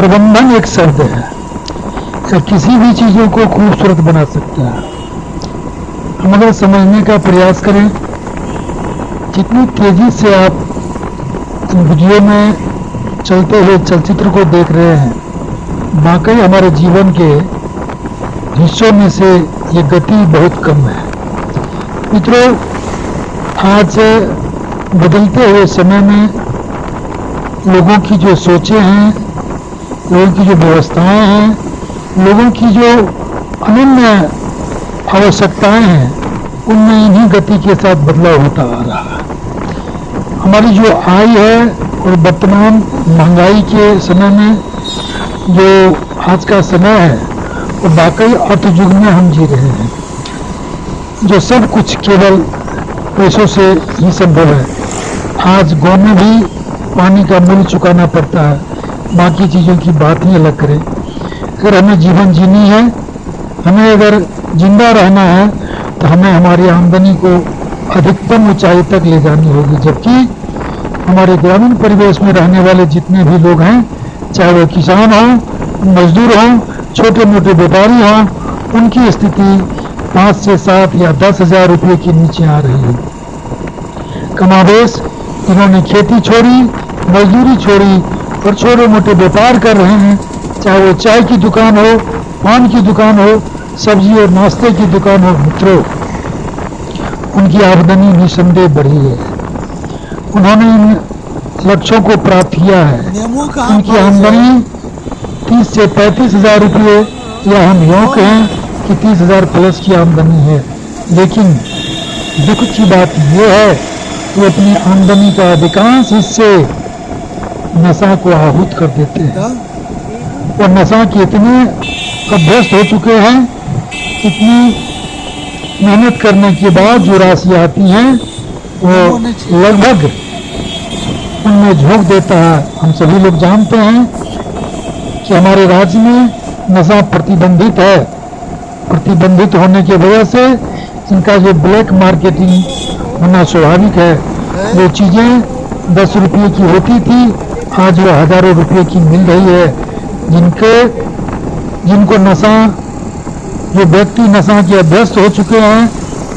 प्रबंधन एक शब्द है, या किसी भी चीजों को खूबसूरत बना सकता है। हम अगर समझने का प्रयास करें, जितनी तेजी से आप वीडियो में चलते हुए चलचित्र को देख रहे हैं, वाकई हमारे जीवन के हिस्सों में से ये गति बहुत कम है। मित्रों, आज बदलते हुए समय में लोगों की जो सोचें हैं, लोगों की जो व्यवस्थाएं हैं, लोगों की जो अनन्य आवश्यकताएं हैं, उनमें इन्हीं गति के साथ बदलाव होता आ रहा है। हमारी जो आय है और वर्तमान महंगाई के समय में जो आज का समय है, वो वाकई अर्थ युग में हम जी रहे हैं, जो सब कुछ केवल पैसों से ही संभव है। आज गाँव में भी पानी का मूल्य चुकाना पड़ता है, बाकी चीज़ों की बात ही अलग करें। अगर हमें जीवन जीनी है, हमें अगर जिंदा रहना है, तो हमें हमारी आमदनी को अधिकतम ऊंचाई तक ले जानी होगी। जबकि हमारे ग्रामीण परिवेश में रहने वाले जितने भी लोग हैं, चाहे वो किसान हों, मजदूर हों, छोटे मोटे व्यापारी हों, उनकी स्थिति 5 से 7 या 10 हजार रुपये के नीचे आ रही है। कमावेश इन्होंने खेती छोड़ी, मजदूरी छोड़ी और छोटे मोटे व्यापार कर रहे हैं, चाहे वो चाय की दुकान हो, पान की दुकान हो, सब्जी और नाश्ते की दुकान हो। मित्रों, उनकी आमदनी निसंदेह बढ़ी है, उन्होंने इन लक्ष्यों को प्राप्त किया है। उनकी आमदनी 30 से 35 हजार रुपये, या हम यूँ कहें कि 30 हजार प्लस की आमदनी है। लेकिन दुख की बात यह है कि अपनी आमदनी का अधिकांश हिस्से नशा को आहूत कर देते हैं, और नशा के इतने अभ्यस्त हो चुके हैं, इतनी मेहनत करने के बाद जो राशि आती है वो लगभग उनमें झोंक देता है। हम सभी लोग जानते हैं कि हमारे राज्य में नशा प्रतिबंधित है। प्रतिबंधित होने की वजह से इनका जो ब्लैक मार्केटिंग होना स्वाभाविक है। वो चीज़ें 10 रुपये की होती थी, आज वो हजारों रुपये की मिल रही है। जिनको नशा, जो व्यक्ति नशा के अभ्यस्त हो चुके हैं,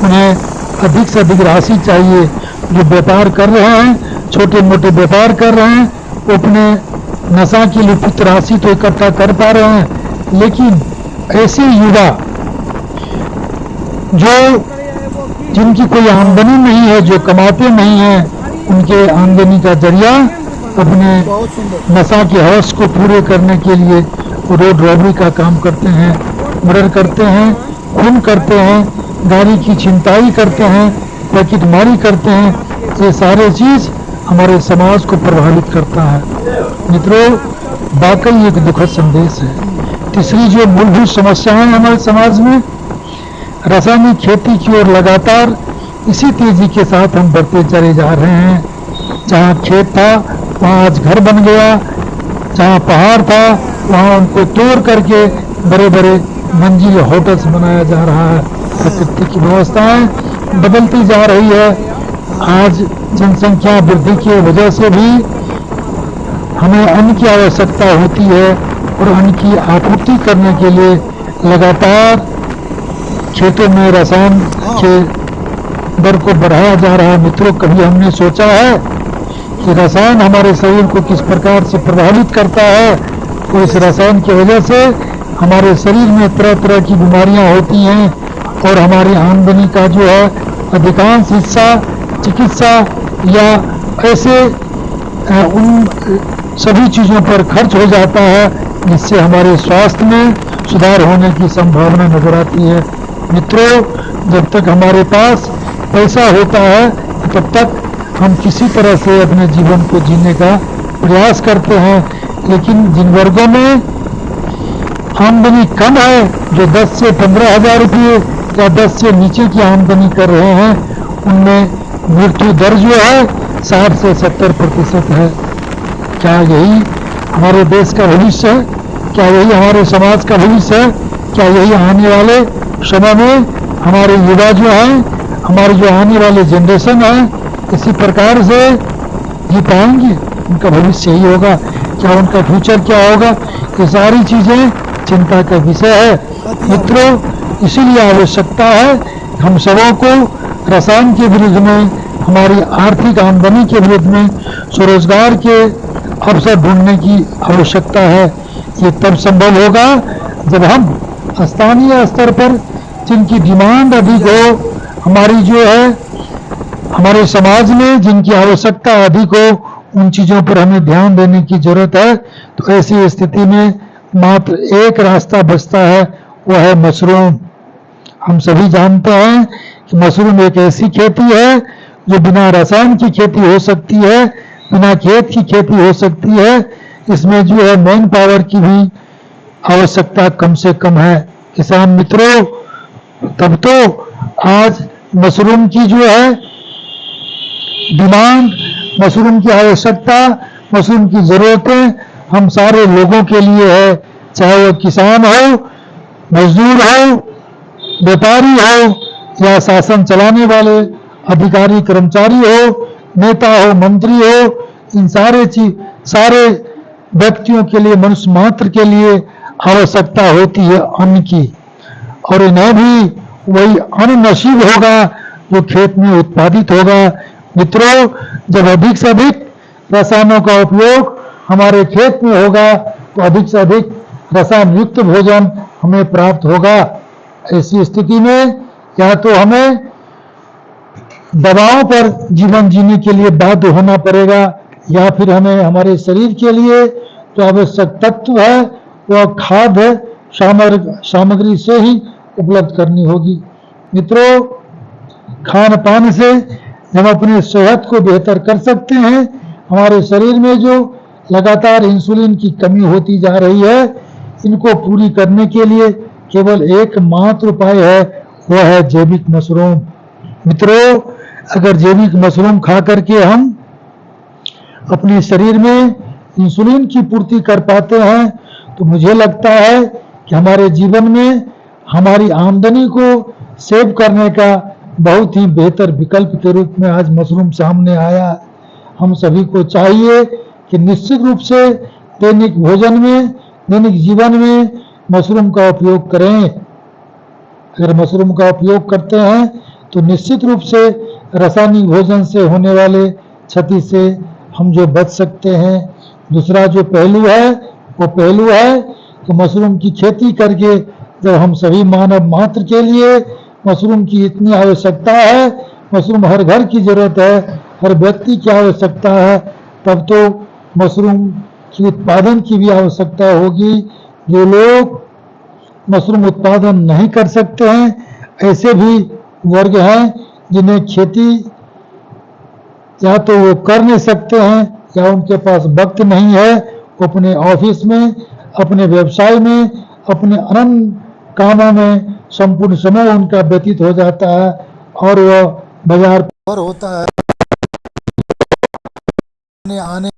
उन्हें अधिक से अधिक राशि चाहिए। जो व्यापार कर रहे हैं, छोटे मोटे व्यापार कर रहे हैं, वो अपने नशा की लुप्त राशि तो इकट्ठा कर पा रहे हैं, लेकिन ऐसे युवा जो जिनकी कोई आमदनी नहीं है, जो कमाते नहीं हैं, उनके आमदनी का जरिया अपने नशा के हवस को पूरे करने के लिए रोड रॉबरी का काम करते हैं, मर्डर करते हैं, खून करते हैं, गाड़ी की छिनताई करते हैं, पैकेटमारी करते हैं। ये सारे चीज़ हमारे समाज को प्रभावित करता है। मित्रों, वाकई एक दुखद संदेश है। तीसरी जो मूलभूत समस्याएं हमारे समाज में, रासायनिक खेती की ओर लगातार इसी तेजी के साथ हम बढ़ते चले जा रहे हैं। जहाँ खेत था वहाँ आज घर बन गया, जहाँ पहाड़ था वहाँ उनको तोड़ करके बड़े बड़े मंजिल होटल्स बनाया जा रहा है। प्रकृति की व्यवस्थाएं बदलती जा रही है। आज जनसंख्या वृद्धि की वजह से भी हमें अन्न की आवश्यकता होती है, और अन्न की आपूर्ति करने के लिए लगातार खेतों में रसायन के दर को बढ़ाया जा रहा है। मित्रों, कभी हमने सोचा है कि रसायन हमारे शरीर को किस प्रकार से प्रभावित करता है, और इस रसायन की वजह से हमारे शरीर में तरह तरह की बीमारियां होती हैं, और हमारी आमदनी का जो है अधिकांश हिस्सा चिकित्सा या ऐसे उन सभी चीज़ों पर खर्च हो जाता है, जिससे हमारे स्वास्थ्य में सुधार होने की संभावना नजर आती है। मित्रों, जब तक हमारे पास पैसा होता है, तब तक हम किसी तरह से अपने जीवन को जीने का प्रयास करते हैं। लेकिन जिन वर्गों में आमदनी कम है, जो 10 से 15 हजार रुपये या 10 से नीचे की आमदनी कर रहे हैं, उनमें मृत्यु दर जो है 60 से 70% है। क्या यही हमारे देश का भविष्य है? क्या यही हमारे समाज का भविष्य है? क्या यही आने वाले समय में हमारे युवा जो हैं, हमारे जो आने वाले जनरेशन है, इसी प्रकार से जी पाएंगे? उनका भविष्य यही होगा। क्या उनका फ्यूचर क्या होगा, ये सारी चीजें चिंता का विषय है। मित्रों, इसीलिए आवश्यकता है हम सबों को रसायन के विरुद्ध में, हमारी आर्थिक आमदनी के विरुद्ध में स्वरोजगार के अवसर ढूंढने की आवश्यकता है। ये तब संभव होगा जब हम स्थानीय स्तर पर जिनकी डिमांड अधिक हो, हमारी जो है हमारे समाज में जिनकी आवश्यकता अधिक हो, उन चीजों पर हमें ध्यान देने की जरूरत है। तो ऐसी स्थिति में मात्र एक रास्ता बचता है, वह है मशरूम। हम सभी जानते हैं कि मशरूम एक ऐसी खेती है जो बिना रसायन की खेती हो सकती है, बिना खेत की खेती हो सकती है। इसमें जो है मैन पावर की भी आवश्यकता कम से कम है। किसान मित्रों, तब तो आज मशरूम की जो है डिमांड, मशरूम की आवश्यकता, मशरूम की जरूरतें हम सारे लोगों के लिए है, चाहे वो किसान हो, मजदूर हो, व्यापारी हो या शासन चलाने वाले अधिकारी कर्मचारी हो, नेता हो, मंत्री हो, इन सारे व्यक्तियों के लिए, मनुष्य मात्र के लिए आवश्यकता होती है अन्न की। और इन्हें भी वही अन्न नसीब होगा जो खेत में उत्पादित होगा। मित्रों, जब अधिक से अधिक रसायनों का उपयोग हमारे खेत में होगा तो अधिक से अधिक रसायन युक्त भोजन हमें प्राप्त होगा। ऐसी स्थिति में या तो हमें दवाओं पर जीवन जीने के लिए बाध्य होना पड़ेगा, या फिर हमें हमारे शरीर के लिए जो आवश्यक तत्व है वह खाद्य सामग्री से ही उपलब्ध करनी होगी। मित्रों, खान पान से हम अपनी सेहत को बेहतर कर सकते हैं। हमारे शरीर में जो लगातार इंसुलिन की कमी होती जा रही है, इनको पूरी करने के लिए केवल एकमात्र उपाय है, वह है जैविक मशरूम। मित्रों, अगर जैविक मशरूम खा करके हम अपने शरीर में इंसुलिन की पूर्ति कर पाते हैं तो मुझे लगता है कि हमारे जीवन में हमारी आमदनी को सेव करने का बहुत ही बेहतर विकल्प के रूप में आज मशरूम सामने आया। हम सभी को चाहिए कि निश्चित रूप से दैनिक भोजन में, दैनिक जीवन में मशरूम का उपयोग करें। अगर मशरूम का उपयोग करते हैं तो निश्चित रूप से रासायनिक भोजन से होने वाले क्षति से हम जो बच सकते हैं। दूसरा जो पहलू है वो पहलू है कि मशरूम की खेती करके जब हम सभी मानव मात्र के लिए मशरूम की इतनी आवश्यकता है, मशरूम हर घर की जरूरत है, हर व्यक्ति की आवश्यकता है, तब तो मशरूम की उत्पादन की भी आवश्यकता होगी। जो लोग मशरूम उत्पादन नहीं कर सकते हैं, ऐसे भी वर्ग हैं जिन्हें खेती या तो वो कर नहीं सकते हैं या उनके पास वक्त नहीं है। वो अपने ऑफिस में, अपने व्यवसाय में, अपने अन्य कामों में संपूर्ण समय उनका व्यतीत हो जाता है और वह बाजार पर होता है आने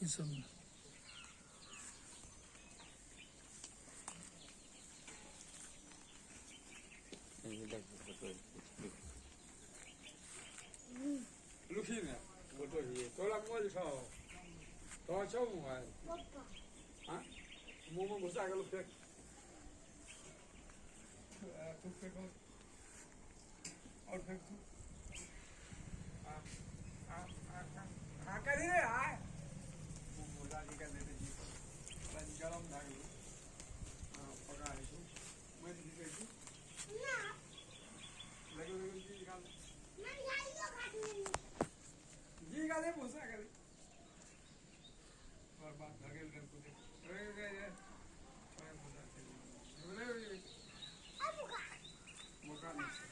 ये सब Lukine, motor hier. Tola mooi zo. Tola zo mooi. Ha? Momo mosa ka lukek. Lukek ko. और फिर तू आ आ आ करी रे आ वो बोला जी कर देते जी पानी गरम ना करो हां पका है तू मैं दी गई थी ना लगे लगे जी निकाल मैं गाड़ी को काट जी का दे पोसा कर और बात लगे लगे को दे रे रे छोड़ पोसा रे रे अब मुका नहीं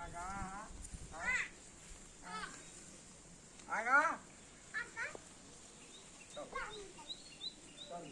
आगा आगा चल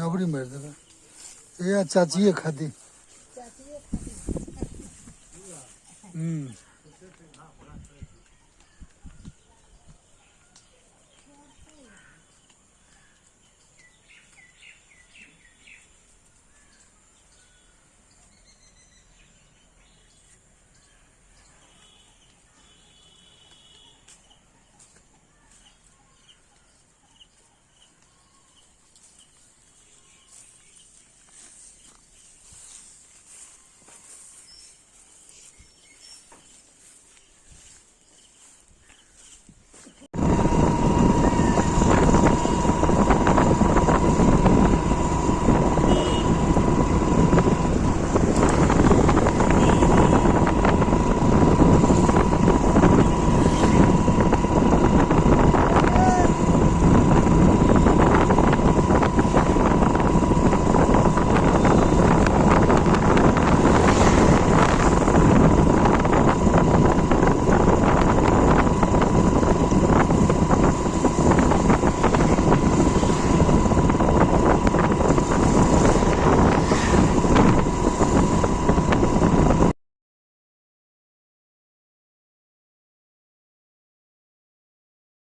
अबड़ी मार देगा ये चाची खाती